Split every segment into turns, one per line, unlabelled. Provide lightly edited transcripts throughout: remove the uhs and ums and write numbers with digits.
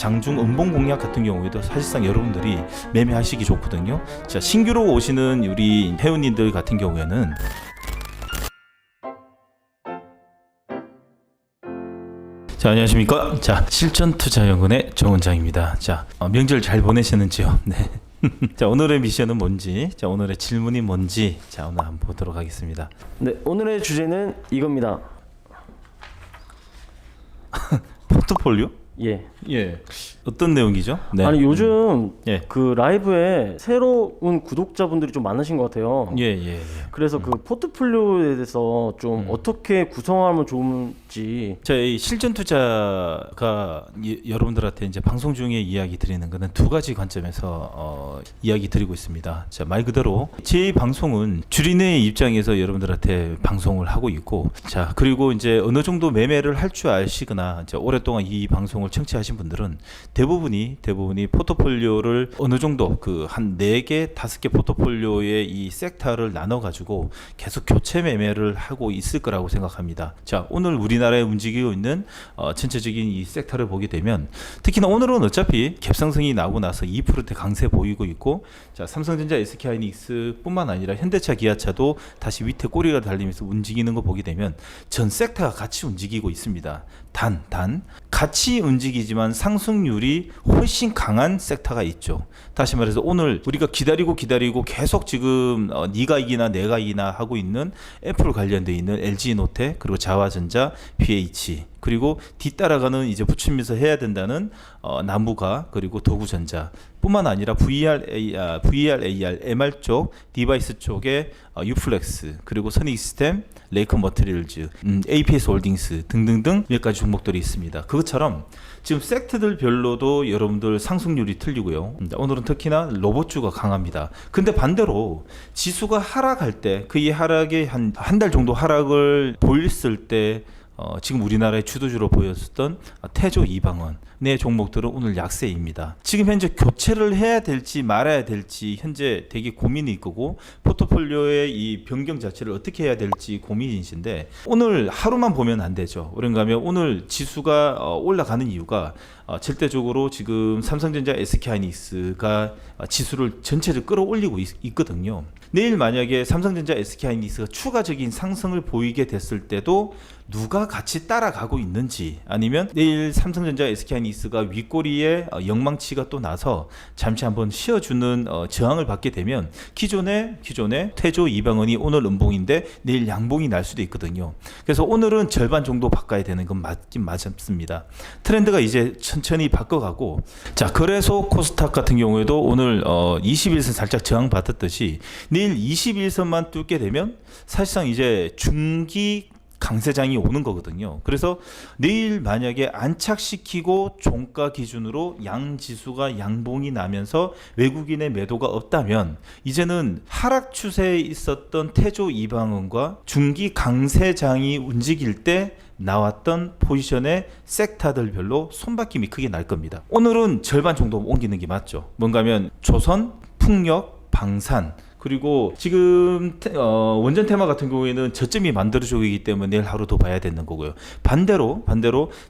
장중 음봉 공략 같은 경우에도 사실상 여러분들이 매매하시기 좋거든요. 자, 신규로 오시는 우리 회원님들 같은 경우에는 자, 안녕하십니까. 자, 실전투자연구원의 정원장입니다. 자, 명절 잘 보내셨는지요? 네. 자, 오늘의 미션은 뭔지, 자, 오늘의 질문이 뭔지, 자, 오늘 한번 보도록 하겠습니다.
네, 오늘의 주제는 이겁니다.
포트폴리오?
예.
예. 어떤 내용이죠? 네.
아니 요즘
예.
그 라이브에 새로운 구독자분들이 좀 많으신 것 같아요.
예.
그래서 그 포트폴리오에 대해서 좀 어떻게 구성하면 좋은지.
저희 실전 투자가 여러분들한테 이제 방송 중에 이야기 드리는 거는 두 가지 관점에서 이야기 드리고 있습니다. 자, 말 그대로 제 방송은 주린의 입장에서 여러분들한테 방송을 하고 있고, 자, 그리고 이제 어느 정도 매매를 할 줄 아시거나 이제 오랫동안 이 방송을 청취하신 분들은 대부분이 포트폴리오를 어느 정도 그 한 4개, 5개 포트폴리오의 이 섹터를 나눠 가지고 계속 교체 매매를 하고 있을 거라고 생각합니다. 자, 오늘 우리나라에 움직이고 있는 전체적인 이 섹터를 보게 되면, 특히나 오늘은 어차피 갭상승이 나오고 나서 2%대 강세 보이고 있고, 자, 삼성전자, SK하이닉스뿐만 아니라 현대차, 기아차도 다시 밑에 꼬리가 달리면서 움직이는 거 보게 되면 전 섹터가 같이 움직이고 있습니다. 단 같이 움직이지만 상승률이 훨씬 강한 섹터가 있죠. 다시 말해서 오늘 우리가 기다리고 계속 지금 네가 이기나 내가 이기나 하고 있는 애플 관련돼 있는 LG노텍, 그리고 자화전자, BH, 그리고 뒤따라가는 이제 붙이면서 해야 된다는 나무가, 그리고 도구전자 뿐만 아니라 VRAR, MR 쪽, 디바이스 쪽에 유플렉스, 그리고 선익시스템, 레이컨 머티리얼즈, APS 홀딩스 등등등 몇 가지 종목들이 있습니다. 그것처럼 지금 섹터들별로도 여러분들 상승률이 틀리고요. 오늘은 특히나 로봇주가 강합니다. 근데 반대로 지수가 하락할 때, 그 이 하락이 한 달 정도 하락을 보였을 때 지금 우리나라의 주도주로 보였었던 태조, 이방원의 종목들은 오늘 약세입니다. 지금 현재 교체를 해야 될지 말아야 될지 현재 되게 고민이 있고, 포트폴리오의 이 변경 자체를 어떻게 해야 될지 고민이신데, 오늘 하루만 보면 안 되죠. 그런가 하면 오늘 지수가 올라가는 이유가 절대적으로 지금 삼성전자, SK하이닉스가 지수를 전체를 끌어올리고 있거든요. 내일 만약에 삼성전자, SK하이닉스가 추가적인 상승을 보이게 됐을 때도 누가 같이 따라가고 있는지, 아니면 내일 삼성전자, SK하이닉스가 윗꼬리에 영망치가 또 나서 잠시 한번 쉬어주는 저항을 받게 되면 기존의 태조, 이방원이 오늘 음봉인데 내일 양봉이 날 수도 있거든요. 그래서 오늘은 절반 정도 바꿔야 되는 건 맞습니다. 트렌드가 이제 천천히 바꿔가고, 자, 거래소 코스닥 같은 경우에도 오늘 21선 살짝 저항 받았듯이 내일 21선만 뚫게 되면 사실상 이제 중기 강세장이 오는 거거든요. 그래서 내일 만약에 안착시키고 종가 기준으로 양지수가 양봉이 나면서 외국인의 매도가 없다면, 이제는 하락 추세에 있었던 태조, 이방원과 중기 강세장이 움직일 때 나왔던 포지션의 섹터들별로 손바뀜이 크게 날 겁니다. 오늘은 절반 정도 옮기는 게 맞죠. 뭔가 하면 조선, 풍력, 방산, 그리고 지금 원전 테마 같은 경우에는 저점이 만들어지고 있기 때문에 내일 하루 더 봐야 되는 거고요. 반대로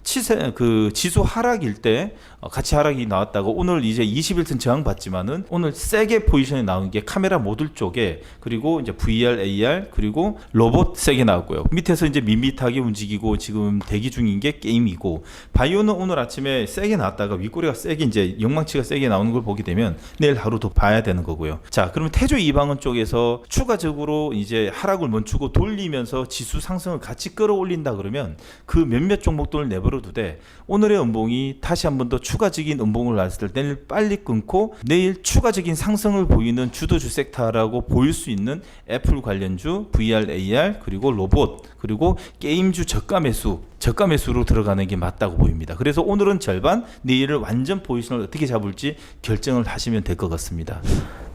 지수 하락일 때 같이 하락이 나왔다고 오늘 이제 21선 저항 받지만은 오늘 세게 포지션이 나온 게 카메라 모듈 쪽에, 그리고 이제 VR, AR, 그리고 로봇 세게 나왔고요. 밑에서 이제 밋밋하게 움직이고 지금 대기 중인 게 게임이고, 바이오는 오늘 아침에 세게 나왔다가 윗꼬리가 세게 이제 영망치가 세게 나오는 걸 보게 되면 내일 하루 더 봐야 되는 거고요. 자, 그러면 태조, 이방원 쪽에서 추가적으로 이제 하락을 멈추고 돌리면서 지수 상승을 같이 끌어올린다 그러면 그 몇몇 종목들을 내버려 두되, 오늘의 음봉이 다시 한 번 더 추가적인 음봉을 났을 때 내일 빨리 끊고 내일 추가적인 상승을 보이는 주도주 섹터라고 보일 수 있는 애플 관련주, VR, AR, 그리고 로봇, 그리고 게임주 저가 매수로 들어가는 게 맞다고 보입니다. 그래서 오늘은 절반, 내일은 완전 포지션을 어떻게 잡을지 결정을 하시면 될 것 같습니다.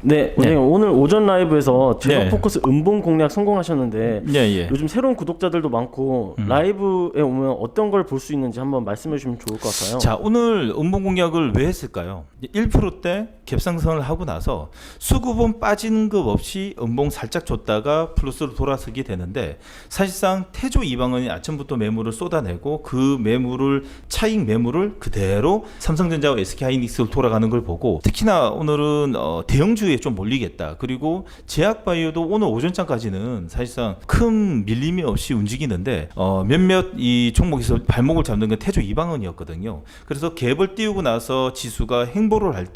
네, 원장님 오늘 오전 라이브에서 제로
네.
포커스 음봉 공략 성공하셨는데
예.
요즘 새로운 구독자들도 많고 라이브에 오면 어떤 걸 볼 수 있는지 한번 말씀해 주시면 좋을 것 같아요.
자, 오늘 음봉 공략을 왜 했을까요? 1%대 갭상승을 하고 나서 수급은 빠지는 것 없이 음봉 살짝 줬다가 플러스로 돌아서게 되는데 사실상 태조 이방원이 아침부터 매물을 쏟아내고 그 매물을 차익 매물을 그대로 삼성전자와 SK하이닉스로 돌아가는 걸 보고 특히나 오늘은 대형주에 좀 몰리겠다. 그리고 제약바이오도 오늘 오전장까지는 사실상 큰 밀림이 없이 움직이는데 몇몇 이 종목에서 발목을 잡는 건 태조 이방원이었거든요. 그래서 갭을 띄우고 나서 지수가 행보를 할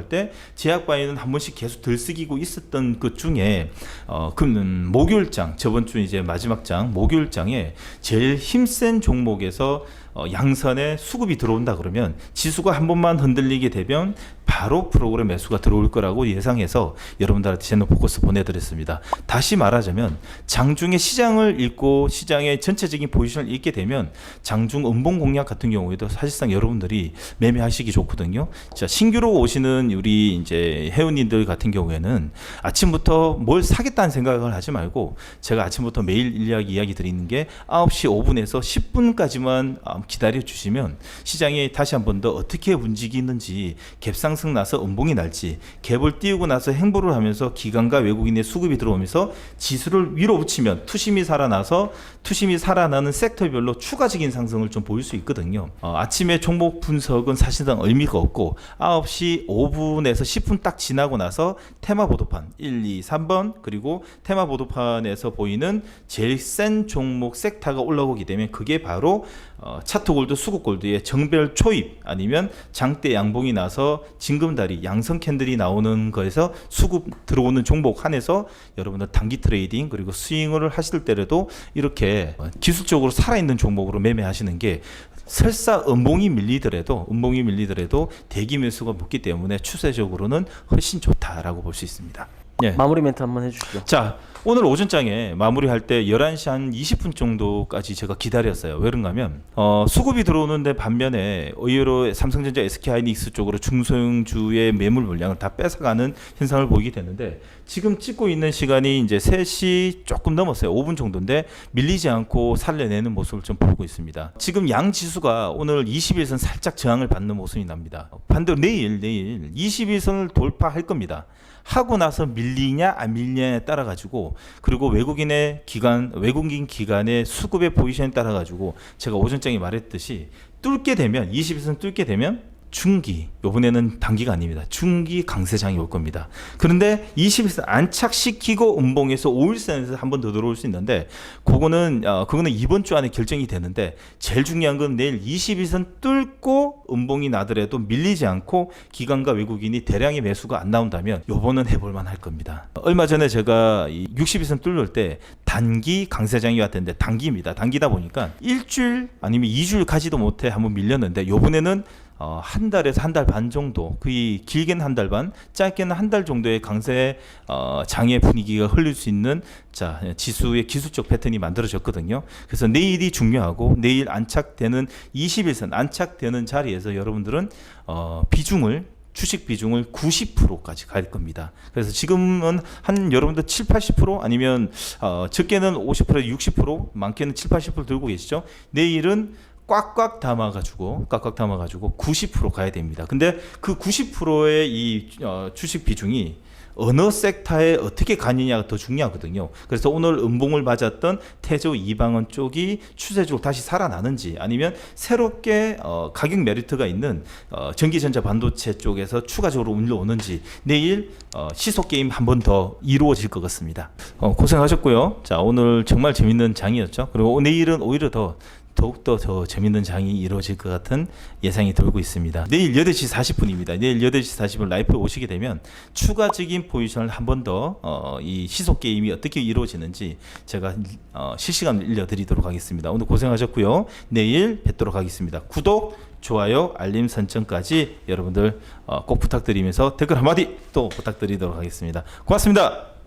때 제약바이오는 한 번씩 계속 들쓰기고 있었던 것 중에 목요일장 저번 주 이제 마지막 장 목요일장에 제일 힘센 종목에서 양선에 수급이 들어온다 그러면 지수가 한 번만 흔들리게 되면 바로 프로그램 매수가 들어올 거라고 예상해서 여러분들한테 제노 포커스 보내드렸습니다. 다시 말하자면 장중에 시장을 읽고 시장의 전체적인 포지션을 읽게 되면 장중 음봉 공략 같은 경우에도 사실상 여러분들이 매매하시기 좋거든요. 자, 신규로 오시는 우리 이제 회원님들 같은 경우에는 아침부터 뭘 사겠다는 생각을 하지 말고 제가 아침부터 매일 이야기 드리는 게 9시 5분에서 10분까지만 기다려 주시면 시장이 다시 한 번 더 어떻게 움직이는지 갭상승 나서 음봉이 날지 갭을 띄우고 나서 행보를 하면서 기관과 외국인의 수급이 들어오면서 지수를 위로 붙이면 투심이 살아나서 투심이 살아나는 섹터별로 추가적인 상승을 좀 보일 수 있거든요. 아침에 종목 분석은 사실상 의미가 없고 9시 5분에서 10분 딱 지나고 나서 테마 보도판 1, 2, 3번 그리고 테마 보도판에서 보이는 제일 센 종목 섹터가 올라오게 되면 그게 바로 차트골드 수급골드의 정별 초입 아니면 장대 양봉이 나서 징금다리 양성 캔들이 나오는 거에서 수급 들어오는 종목 한해서 여러분들 단기 트레이딩 그리고 스윙을 하실 때라도 이렇게 기술적으로 살아있는 종목으로 매매하시는 게 설사 음봉이 밀리더라도 대기 매수가 붙기 때문에 추세적으로는 훨씬 좋다라고 볼 수 있습니다. 예.
마무리 멘트 한번 해주시죠.
자, 오늘 오전장에 마무리할 때 11시 한 20분 정도까지 제가 기다렸어요. 왜 그런가 하면 수급이 들어오는데 반면에 의외로 삼성전자 SK하이닉스 쪽으로 중소형주의 매물 물량을 다 뺏어가는 현상을 보이게 됐는데 지금 찍고 있는 시간이 이제 3시 조금 넘었어요. 5분 정도인데 밀리지 않고 살려내는 모습을 좀 보고 있습니다. 지금 양 지수가 오늘 21선 살짝 저항을 받는 모습이 납니다. 반대로 내일 21선을 돌파할 겁니다. 하고 나서 밀리냐 안 밀리냐에 따라 가지고 그리고 외국인 기관의 수급의 포지션에 따라 가지고 제가 오전장에 말했듯이 21선 뚫게 되면 중기 이번에는 단기가 아닙니다. 중기 강세장이 올 겁니다. 그런데 21선 안착시키고 음봉에서 5일선에서 한 번 더 들어올 수 있는데 그거는 이번 주 안에 결정이 되는데 제일 중요한 건 내일 21선 뚫고 음봉이 나더라도 밀리지 않고 기관과 외국인이 대량의 매수가 안 나온다면 요번은 해볼만 할 겁니다. 얼마 전에 제가 61선 뚫을 때 단기 강세장이 왔던데 단기입니다. 단기다 보니까 일주일 아니면 2주일 가지도 못해 한번 밀렸는데 요번에는 한 달에서 한 달 반 정도, 거의 길게는 한 달 반, 짧게는 한 달 정도의 강세 장의 분위기가 흘릴 수 있는 지수의 기술적 패턴이 만들어졌거든요. 그래서 내일이 중요하고 내일 안착되는 21선 안착되는 자리에서 여러분들은 주식 비중을 90%까지 갈 겁니다. 그래서 지금은 한 여러분들 7, 80% 아니면 적게는 50%, 60%, 많게는 7, 80% 들고 계시죠. 내일은 꽉꽉 담아가지고 90% 가야 됩니다. 근데 그 90%의 이 주식 비중이 어느 섹터에 어떻게 가느냐가 더 중요하거든요. 그래서 오늘 음봉을 맞았던 태조 이방원 쪽이 추세적으로 다시 살아나는지 아니면 새롭게 가격 메리트가 있는 전기전자 반도체 쪽에서 추가적으로 올라오는지 내일 시속 게임 한 번 더 이루어질 것 같습니다. 고생하셨고요. 자, 오늘 정말 재밌는 장이었죠. 그리고 내일은 오히려 더욱더 더 재밌는 장이 이루어질 것 같은 예상이 들고 있습니다. 내일 8시 40분입니다. 내일 8시 40분 라이프에 오시게 되면 추가적인 포지션을 한 번 더 이 시속 게임이 어떻게 이루어지는지 제가 실시간으로 알려드리도록 하겠습니다. 오늘 고생하셨고요. 내일 뵙도록 하겠습니다. 구독, 좋아요, 알림 설정까지 여러분들 꼭 부탁드리면서 댓글 한마디 또 부탁드리도록 하겠습니다. 고맙습니다.